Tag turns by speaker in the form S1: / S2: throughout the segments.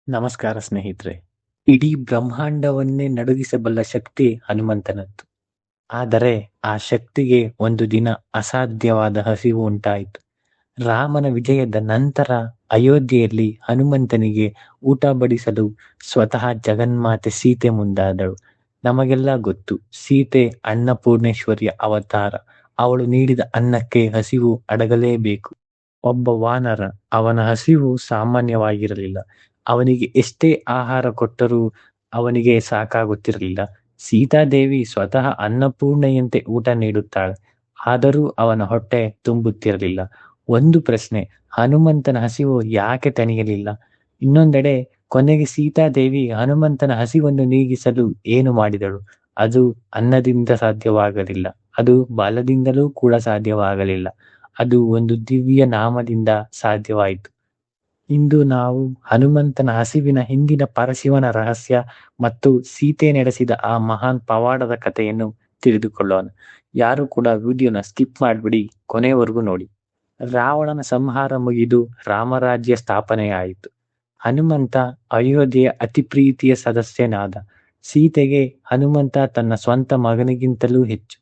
S1: ನಮಸ್ಕಾರ ಸ್ನೇಹಿತರೆ. ಇಡೀ ಬ್ರಹ್ಮಾಂಡವನ್ನೇ ನಡುಗಿಸಬಲ್ಲ ಶಕ್ತಿ ಹನುಮಂತನದ್ದು. ಆದರೆ ಆ ಶಕ್ತಿಗೆ ಒಂದು ದಿನ ಅಸಾಧ್ಯವಾದ ಹಸಿವು ಉಂಟಾಯಿತು. ರಾಮನ ವಿಜಯದ ನಂತರ ಅಯೋಧ್ಯೆಯಲ್ಲಿ ಹನುಮಂತನಿಗೆ ಊಟ ಬಡಿಸಲು ಸ್ವತಃ ಜಗನ್ಮಾತೆ ಸೀತೆ ಮುಂದಾದಳು. ನಮಗೆಲ್ಲ ಗೊತ್ತು, ಸೀತೆ ಅನ್ನಪೂರ್ಣೇಶ್ವರಿಯ ಅವತಾರ. ಅವಳು ನೀಡಿದ ಅನ್ನಕ್ಕೆ ಹಸಿವು ಅಡಗಲೇಬೇಕು. ಒಬ್ಬ ವಾನರ, ಅವನ ಹಸಿವು ಸಾಮಾನ್ಯವಾಗಿರಲಿಲ್ಲ. ಅವನಿಗೆ ಎಷ್ಟೇ ಆಹಾರ ಕೊಟ್ಟರೂ ಅವನಿಗೆ ಸಾಕಾಗುತ್ತಿರಲಿಲ್ಲ. ಸೀತಾದೇವಿ ಸ್ವತಃ ಅನ್ನಪೂರ್ಣೆಯಂತೆ ಊಟ ನೀಡುತ್ತಾಳೆ, ಆದರೂ ಅವನ ಹೊಟ್ಟೆ ತುಂಬುತ್ತಿರಲಿಲ್ಲ. ಒಂದು ಪ್ರಶ್ನೆ, ಹನುಮಂತನ ಹಸಿವು ಯಾಕೆ ತಣಿಯಲಿಲ್ಲ? ಇನ್ನೊಂದೆಡೆ ಕೊನೆಗೆ ಸೀತಾದೇವಿ ಹನುಮಂತನ ಹಸಿವನ್ನು ನೀಗಿಸಲು ಏನು ಮಾಡಿದಳು? ಅದು ಅನ್ನದಿಂದ ಸಾಧ್ಯವಾಗಲಿಲ್ಲ, ಅದು ಬಲದಿಂದಲೂ ಕೂಡ ಸಾಧ್ಯವಾಗಲಿಲ್ಲ. ಅದು ಒಂದು ದಿವ್ಯ ನಾಮದಿಂದ ಸಾಧ್ಯವಾಯಿತು. ಇಂದು ನಾವು ಹನುಮಂತನ ಹಸಿವಿನ ಹಿಂದಿನ ಪರಶಿವನ ರಹಸ್ಯ ಮತ್ತು ಸೀತೆ ನಡೆಸಿದ ಆ ಮಹಾನ್ ಪವಾಡದ ಕಥೆಯನ್ನು ತಿಳಿದುಕೊಳ್ಳೋಣ. ಯಾರು ಕೂಡ ವಿಡಿಯೋನ ಸ್ಕಿಪ್ ಮಾಡಿಬಿಡಿ, ಕೊನೆಯವರೆಗೂ ನೋಡಿ. ರಾವಣನ ಸಂಹಾರ ಮುಗಿದು ರಾಮರಾಜ್ಯ ಸ್ಥಾಪನೆಯಾಯಿತು. ಹನುಮಂತ ಅಯೋಧ್ಯೆಯ ಅತಿ ಪ್ರೀತಿಯ ಸದಸ್ಯನಾದ. ಸೀತೆಗೆ ಹನುಮಂತ ತನ್ನ ಸ್ವಂತ ಮಗನಿಗಿಂತಲೂ ಹೆಚ್ಚು.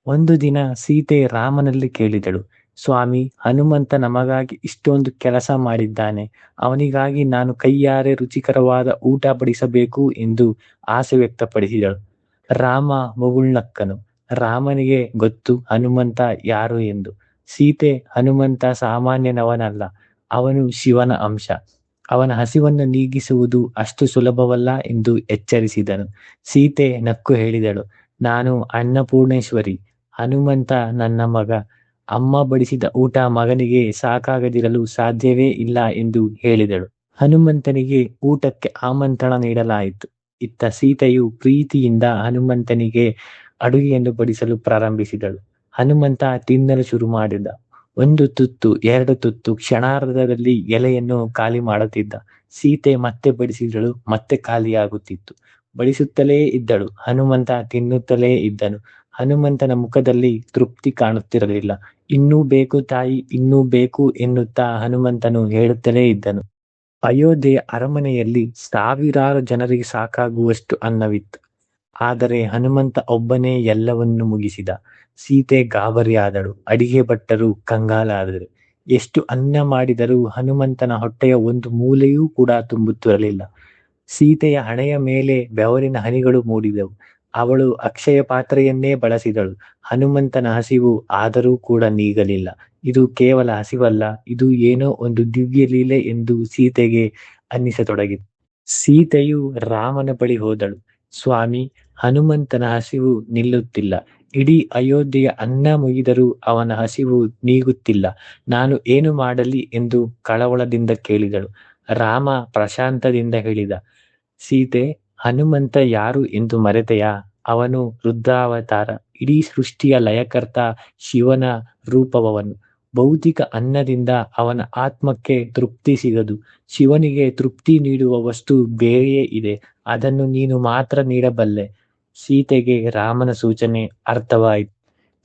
S1: ಒಂದು ದಿನ ಸೀತೆ ರಾಮನಲ್ಲಿ ಕೇಳಿದಳು, ಸ್ವಾಮಿ, ಹನುಮಂತ ನಮಗಾಗಿ ಇಷ್ಟೊಂದು ಕೆಲಸ ಮಾಡಿದ್ದಾನೆ, ಅವನಿಗಾಗಿ ನಾನು ಕೈಯಾರೆ ರುಚಿಕರವಾದ ಊಟ ಬಡಿಸಬೇಕು ಎಂದು ಆಸೆ ವ್ಯಕ್ತಪಡಿಸಿದಳು. ರಾಮ ಮುಗುಳ್ನಕ್ಕನು. ರಾಮನಿಗೆ ಗೊತ್ತು ಹನುಮಂತ ಯಾರು ಎಂದು. ಸೀತೆ, ಹನುಮಂತ ಸಾಮಾನ್ಯನವನಲ್ಲ, ಅವನು ಶಿವನ ಅಂಶ. ಅವನ ಹಸಿವನ್ನು ನೀಗಿಸುವುದು ಅಷ್ಟು ಸುಲಭವಲ್ಲ ಎಂದು ಎಚ್ಚರಿಸಿದನು. ಸೀತೆ ನಕ್ಕು ಹೇಳಿದಳು, ನಾನು ಅನ್ನಪೂರ್ಣೇಶ್ವರಿ, ಹನುಮಂತ ನನ್ನ ಮಗ. ಅಮ್ಮ ಬಡಿಸಿದ ಊಟ ಮಗನಿಗೆ ಸಾಕಾಗದಿರಲು ಸಾಧ್ಯವೇ ಇಲ್ಲ ಎಂದು ಹೇಳಿದಳು. ಹನುಮಂತನಿಗೆ ಊಟಕ್ಕೆ ಆಮಂತ್ರಣ ನೀಡಲಾಯಿತು. ಇತ್ತ ಸೀತೆಯು ಪ್ರೀತಿಯಿಂದ ಹನುಮಂತನಿಗೆ ಅಡುಗೆಯನ್ನು ಬಡಿಸಲು ಪ್ರಾರಂಭಿಸಿದಳು. ಹನುಮಂತ ತಿನ್ನಲು ಶುರು ಮಾಡಿದ. ಒಂದು ತುತ್ತು, ಎರಡು ತುತ್ತು, ಕ್ಷಣಾರ್ಧದಲ್ಲಿ ಎಲೆಯನ್ನು ಖಾಲಿ ಮಾಡುತ್ತಿದ್ದ. ಸೀತೆ ಮತ್ತೆ ಬಡಿಸಿದಳು, ಮತ್ತೆ ಖಾಲಿಯಾಗುತ್ತಿತ್ತು. ಬಡಿಸುತ್ತಲೇ ಇದ್ದಳು, ಹನುಮಂತ ತಿನ್ನುತ್ತಲೇ ಇದ್ದನು. ಹನುಮಂತನ ಮುಖದಲ್ಲಿ ತೃಪ್ತಿ ಕಾಣುತ್ತಿರಲಿಲ್ಲ. ಇನ್ನೂ ಬೇಕು ತಾಯಿ, ಇನ್ನೂ ಬೇಕು ಎನ್ನುತ್ತಾ ಹನುಮಂತನು ಹೇಳುತ್ತಲೇ ಇದ್ದನು. ಅಯೋಧ್ಯೆಯ ಅರಮನೆಯಲ್ಲಿ ಸಾವಿರಾರು ಜನರಿಗೆ ಸಾಕಾಗುವಷ್ಟು ಅನ್ನವಿತ್ತು. ಆದರೆ ಹನುಮಂತ ಒಬ್ಬನೇ ಎಲ್ಲವನ್ನು ಮುಗಿಸಿದ. ಸೀತೆ ಗಾಬರಿಯಾದಳು, ಅಡಿಗೆ ಭಟ್ಟರು ಕಂಗಾಲಾದರು. ಎಷ್ಟು ಅನ್ನ ಮಾಡಿದರೂ ಹನುಮಂತನ ಹೊಟ್ಟೆಯ ಒಂದು ಮೂಲೆಯೂ ಕೂಡ ತುಂಬುತ್ತಿರಲಿಲ್ಲ. ಸೀತೆಯ ಹಣೆಯ ಮೇಲೆ ಬೆವರಿನ ಹನಿಗಳು ಮೂಡಿದವು. ಅವಳು ಅಕ್ಷಯ ಪಾತ್ರೆಯನ್ನೇ ಬಳಸಿದಳು. ಹನುಮಂತನ ಹಸಿವು ಆದರೂ ಕೂಡ ನೀಗಲಿಲ್ಲ. ಇದು ಕೇವಲ ಹಸಿವಲ್ಲ, ಇದು ಏನೋ ಒಂದು ದಿವ್ಯ ಲೀಲೆ ಎಂದು ಸೀತೆಗೆ ಅನ್ನಿಸತೊಡಗಿತು. ಸೀತೆಯು ರಾಮನ ಬಳಿ ಹೋದಳು. ಸ್ವಾಮಿ, ಹನುಮಂತನ ಹಸಿವು ನಿಲ್ಲುತ್ತಿಲ್ಲ. ಇಡೀ ಅಯೋಧ್ಯೆಯ ಅನ್ನ ಮುಗಿದರೂ ಅವನ ಹಸಿವು ನೀಗುತ್ತಿಲ್ಲ. ನಾನು ಏನು ಮಾಡಲಿ ಎಂದು ಕಳವಳದಿಂದ ಕೇಳಿದಳು. ರಾಮ ಪ್ರಶಾಂತದಿಂದ ಹೇಳಿದ, ಸೀತೆ, ಹನುಮಂತ ಯಾರು ಎಂದು ಮರೆತೆಯಾ? ಅವನು ರುದ್ರಾವತಾರ, ಇಡೀ ಸೃಷ್ಟಿಯ ಲಯಕರ್ತ, ಶಿವನ ರೂಪವವನು. ಭೌತಿಕ ಅನ್ನದಿಂದ ಅವನ ಆತ್ಮಕ್ಕೆ ತೃಪ್ತಿ ಸಿಗದು. ಶಿವನಿಗೆ ತೃಪ್ತಿ ನೀಡುವ ವಸ್ತು ಬೇರೆಯೇ ಇದೆ, ಅದನ್ನು ನೀನು ಮಾತ್ರ ನೀಡಬಲ್ಲೆ. ಸೀತೆಗೆ ರಾಮನ ಸೂಚನೆ ಅರ್ಥವಾಯಿತು.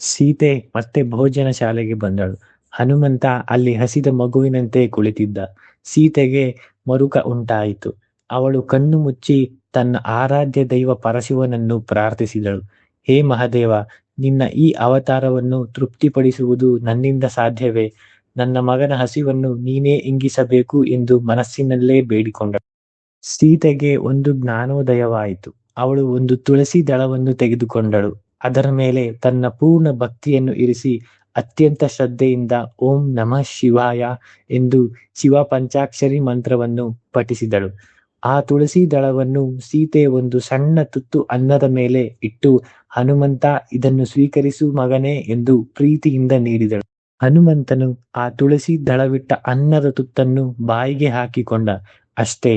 S1: ಸೀತೆ ಮತ್ತೆ ಭೋಜನ ಶಾಲೆಗೆ ಬಂದಳು. ಹನುಮಂತ ಅಲ್ಲಿ ಹಸಿದ ಮಗುವಿನಂತೆ ಕುಳಿತಿದ್ದ. ಸೀತೆಗೆ ಮರುಕ ಉಂಟಾಯಿತು. ಅವಳು ಕಣ್ಣು ಮುಚ್ಚಿ ತನ್ನ ಆರಾಧ್ಯ ದೈವ ಪರಶಿವನನ್ನು ಪ್ರಾರ್ಥಿಸಿದಳು. ಹೇ ಮಹಾದೇವ, ನಿನ್ನ ಈ ಅವತಾರವನ್ನು ತೃಪ್ತಿಪಡಿಸುವುದು ನನ್ನಿಂದ ಸಾಧ್ಯವೇ? ನನ್ನ ಮಗನ ಹಸಿವನ್ನು ನೀನೇ ಇಂಗಿಸಬೇಕು ಎಂದು ಮನಸ್ಸಿನಲ್ಲೇ ಬೇಡಿಕೊಂಡಳು. ಸೀತೆಗೆ ಒಂದು ಜ್ಞಾನೋದಯವಾಯಿತು. ಅವಳು ಒಂದು ತುಳಸಿ ದಳವನ್ನು ತೆಗೆದುಕೊಂಡಳು. ಅದರ ಮೇಲೆ ತನ್ನ ಪೂರ್ಣ ಭಕ್ತಿಯನ್ನು ಇರಿಸಿ ಅತ್ಯಂತ ಶ್ರದ್ಧೆಯಿಂದ ಓಂ ನಮಃ ಶಿವಾಯ ಎಂದು ಶಿವ ಪಂಚಾಕ್ಷರಿ ಮಂತ್ರವನ್ನು ಪಠಿಸಿದಳು. ಆ ತುಳಸಿ ದಳವನ್ನು ಸೀತೆ ಒಂದು ಸಣ್ಣ ತುತ್ತು ಅನ್ನದ ಮೇಲೆ ಇಟ್ಟು, ಹನುಮಂತ, ಇದನ್ನು ಸ್ವೀಕರಿಸು ಮಗನೇ ಎಂದು ಪ್ರೀತಿಯಿಂದ ನೀಡಿದಳು. ಹನುಮಂತನು ಆ ತುಳಸಿ ದಳವಿಟ್ಟ ಅನ್ನದ ತುತ್ತನ್ನು ಬಾಯಿಗೆ ಹಾಕಿಕೊಂಡ. ಅಷ್ಟೇ,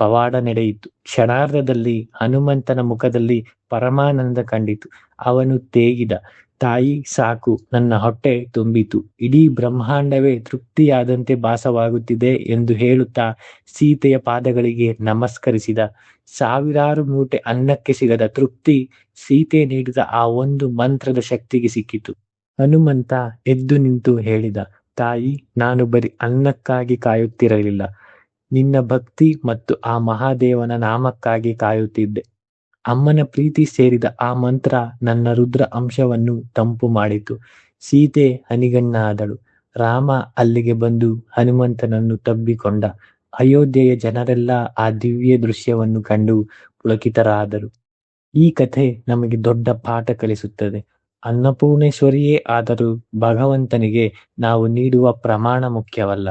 S1: ಪವಾಡ ನಡೆಯಿತು. ಕ್ಷಣಾರ್ಧದಲ್ಲಿ ಹನುಮಂತನ ಮುಖದಲ್ಲಿ ಪರಮಾನಂದ ಕಂಡಿತು. ಅವನು ತೇಗಿದ, ತಾಯಿ ಸಾಕು, ನನ್ನ ಹೊಟ್ಟೆ ತುಂಬಿತು, ಇಡೀ ಬ್ರಹ್ಮಾಂಡವೇ ತೃಪ್ತಿಯಾದಂತೆ ಭಾಸವಾಗುತ್ತಿದೆ ಎಂದು ಹೇಳುತ್ತಾ ಸೀತೆಯ ಪಾದಗಳಿಗೆ ನಮಸ್ಕರಿಸಿದ. ಸಾವಿರಾರು ಮೂಟೆ ಅನ್ನಕ್ಕೆ ಸಿಗದ ತೃಪ್ತಿ ಸೀತೆ ನೀಡಿದ ಆ ಒಂದು ಮಂತ್ರದ ಶಕ್ತಿಗೆ ಸಿಕ್ಕಿತು. ಹನುಮಂತ ಎದ್ದು ನಿಂತು ಹೇಳಿದ, ತಾಯಿ, ನಾನು ಬರೀ ಅನ್ನಕ್ಕಾಗಿ ಕಾಯುತ್ತಿರಲಿಲ್ಲ, ನಿನ್ನ ಭಕ್ತಿ ಮತ್ತು ಆ ಮಹಾದೇವನ ನಾಮಕ್ಕಾಗಿ ಕಾಯುತ್ತಿದ್ದೆ. ಅಮ್ಮನ ಪ್ರೀತಿ ಸೇರಿದ ಆ ಮಂತ್ರ ನನ್ನ ರುದ್ರ ಅಂಶವನ್ನು ತಂಪು ಮಾಡಿತು. ಸೀತೆ ಹನಿಗಣ್ಣಾದಳು. ರಾಮ ಅಲ್ಲಿಗೆ ಬಂದು ಹನುಮಂತನನ್ನು ತಬ್ಬಿಕೊಂಡ. ಅಯೋಧ್ಯೆಯ ಜನರೆಲ್ಲ ಆ ದಿವ್ಯ ದೃಶ್ಯವನ್ನು ಕಂಡು ಪುಳಕಿತರಾದರು. ಈ ಕಥೆ ನಮಗೆ ದೊಡ್ಡ ಪಾಠ ಕಲಿಸುತ್ತದೆ. ಅನ್ನಪೂರ್ಣೇಶ್ವರಿಯೇ ಆದರೂ ಭಗವಂತನಿಗೆ ನಾವು ನೀಡುವ ಪ್ರಮಾಣ ಮುಖ್ಯವಲ್ಲ,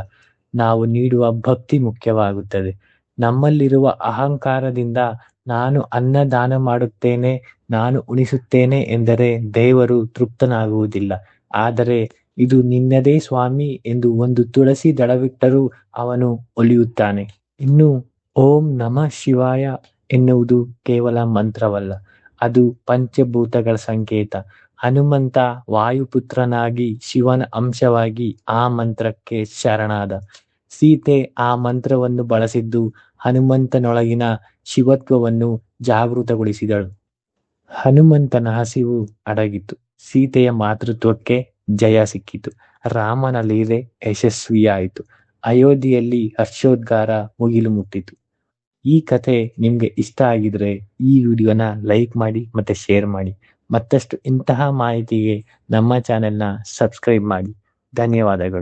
S1: ನಾವು ನೀಡುವ ಭಕ್ತಿ ಮುಖ್ಯವಾಗುತ್ತದೆ. ನಮ್ಮಲ್ಲಿರುವ ಅಹಂಕಾರದಿಂದ ನಾನು ಅನ್ನ ದಾನ ಮಾಡುತ್ತೇನೆ, ನಾನು ಉಣಿಸುತ್ತೇನೆ ಎಂದರೆ ದೇವರು ತೃಪ್ತನಾಗುವುದಿಲ್ಲ. ಆದರೆ ಇದು ನಿನ್ನದೇ ಸ್ವಾಮಿ ಎಂದು ಒಂದು ತುಳಸಿ ದಳವಿಟ್ಟರೂ ಅವನು ಒಲಿಯುತ್ತಾನೆ. ಇನ್ನು ಓಂ ನಮಃ ಶಿವಾಯ ಎನ್ನುವುದು ಕೇವಲ ಮಂತ್ರವಲ್ಲ, ಅದು ಪಂಚಭೂತಗಳ ಸಂಕೇತ. ಹನುಮಂತ ವಾಯುಪುತ್ರನಾಗಿ ಶಿವನ ಅಂಶವಾಗಿ ಆ ಮಂತ್ರಕ್ಕೆ ಶರಣಾದ. ಸೀತೆ ಆ ಮಂತ್ರವನ್ನು ಬಳಸಿದ್ದು ಹನುಮಂತನೊಳಗಿನ ಶಿವತ್ವವನ್ನು ಜಾಗೃತಗೊಳಿಸಿದಳು. ಹನುಮಂತನ ಹಸಿವು ಅಡಗಿತು. ಸೀತೆಯ ಮಾತೃತ್ವಕ್ಕೆ ಜಯ ಸಿಕ್ಕಿತು. ರಾಮನ ಲೀಲೆ ಯಶಸ್ವಿಯಾಯಿತು. ಅಯೋಧ್ಯೆಯಲ್ಲಿ ಹರ್ಷೋದ್ಗಾರ ಮುಗಿಲು ಮುಟ್ಟಿತು. ಈ ಕಥೆ ನಿಮ್ಗೆ ಇಷ್ಟ ಆಗಿದ್ರೆ ಈ ವಿಡಿಯೋನ ಲೈಕ್ ಮಾಡಿ ಮತ್ತೆ ಶೇರ್ ಮಾಡಿ. ಮತ್ತಷ್ಟು ಇಂತಹ ಮಾಹಿತಿಗೆ ನಮ್ಮ ಚಾನೆಲ್ನ ಸಬ್ಸ್ಕ್ರೈಬ್ ಮಾಡಿ. ಧನ್ಯವಾದಗಳು.